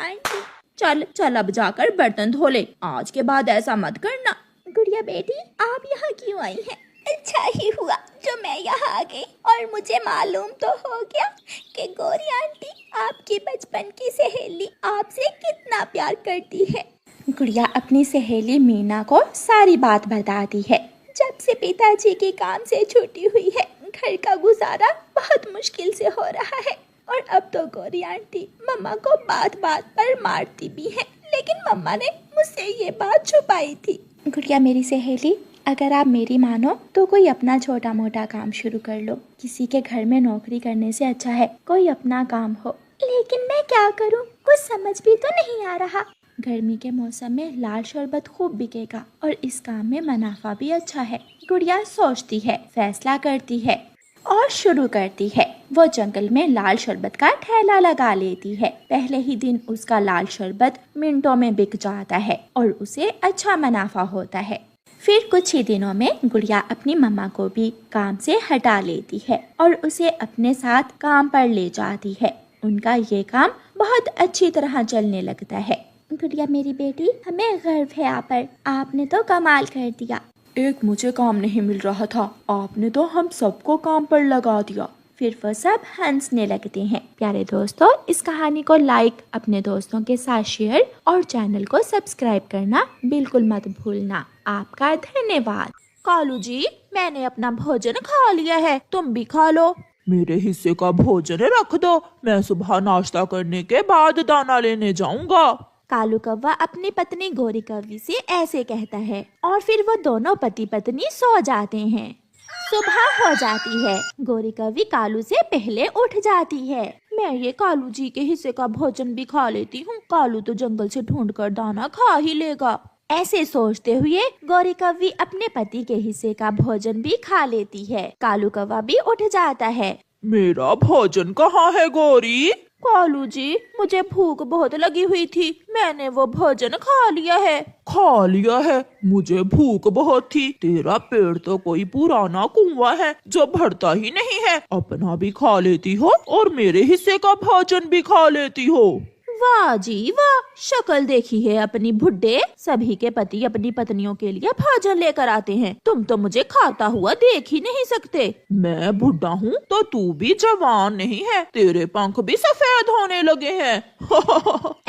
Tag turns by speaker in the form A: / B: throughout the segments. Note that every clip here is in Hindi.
A: आंटी। चल चल अब जाकर बर्तन धो ले, आज के बाद ऐसा मत करना। गुड़िया बेटी, आप यहाँ क्यों आई हैं? अच्छा ही हुआ जो मैं यहाँ आ गई, और मुझे मालूम तो हो गया कि गौरी आंटी आपकी बचपन की सहेली आपसे कितना प्यार करती है। गुड़िया अपनी सहेली मीना को सारी बात बताती है। जब से पिताजी के काम से छुट्टी हुई है, घर का गुजारा बहुत मुश्किल से हो रहा है, और अब तो गौरी आंटी मम्मा को बात बात पर मारती भी है, लेकिन मम्मा ने मुझसे ये बात छुपाई थी। गुड़िया मेरी सहेली, अगर आप मेरी मानो तो कोई अपना छोटा मोटा काम शुरू कर लो। किसी के घर में नौकरी करने से अच्छा है कोई अपना काम हो। लेकिन मैं क्या करूं, कुछ समझ भी तो नहीं आ रहा। गर्मी के मौसम में लाल शरबत खूब बिकेगा और इस काम में मुनाफा भी अच्छा है। गुड़िया सोचती है, फैसला करती है और शुरू करती है। वो जंगल में लाल शरबत का ठेला लगा लेती है। पहले ही दिन उसका लाल शरबत मिनटों में बिक जाता है और उसे अच्छा मुनाफा होता है। फिर कुछ ही दिनों में गुड़िया अपनी मम्मा को भी काम से हटा लेती है और उसे अपने साथ काम पर ले जाती है। उनका ये काम बहुत अच्छी तरह चलने लगता है। गुड़िया मेरी बेटी, हमें गर्व है आप पर, आपने तो कमाल कर दिया।
B: एक मुझे काम नहीं मिल रहा था, आपने तो हम सबको काम पर लगा दिया।
A: फिर वो सब हंसने लगते हैं। प्यारे दोस्तों, इस कहानी को लाइक, अपने दोस्तों के साथ शेयर और चैनल को सब्सक्राइब करना बिल्कुल मत भूलना। आपका धन्यवाद। कालू जी, मैंने अपना भोजन खा लिया है, तुम भी खा लो।
B: मेरे हिस्से का भोजन रख दो, मैं सुबह नाश्ता करने के बाद दाना लेने जाऊंगा।
A: कालू कौवा अपनी पत्नी गौरी कौवी से ऐसे कहता है और फिर वो दोनों पति पत्नी सो जाते हैं। सुबह हो जाती है। गौरी कौवी कालू से पहले उठ जाती है। मैं ये कालू जी के हिस्से का भोजन भी खा लेती हूँ, कालू तो जंगल से ढूंढकर दाना खा ही लेगा। ऐसे सोचते हुए गौरी कौवी अपने पति के हिस्से का भोजन भी खा लेती है। कालू कौवा भी उठ जाता है।
B: मेरा भोजन कहाँ है गौरी?
A: कालू जी, मुझे भूख बहुत लगी हुई थी, मैंने वो भोजन खा लिया है।
B: खा लिया है? मुझे भूख बहुत थी। तेरा पेट तो कोई पुराना कुआं है जो भरता ही नहीं है। अपना भी खा लेती हो और मेरे हिस्से का भोजन भी खा लेती हो।
A: वाह जी वाह, शक्ल देखी है अपनी बुड्ढे। सभी के पति अपनी पत्नियों के लिए भोजन लेकर आते हैं, तुम तो मुझे खाता हुआ देख ही नहीं सकते।
B: मैं बुढ़ा हूँ तो तू भी जवान नहीं है, तेरे पंख भी सफेद होने लगे हैं।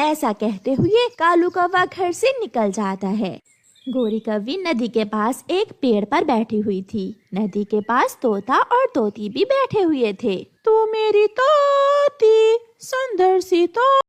A: ऐसा कहते हुए कालू कौवा घर से निकल जाता है। गौरी कौवी नदी के पास एक पेड़ पर बैठी हुई थी। नदी के पास तोता और तोती भी बैठे हुए थे।
B: तू मेरी तोती सुंदर सी तो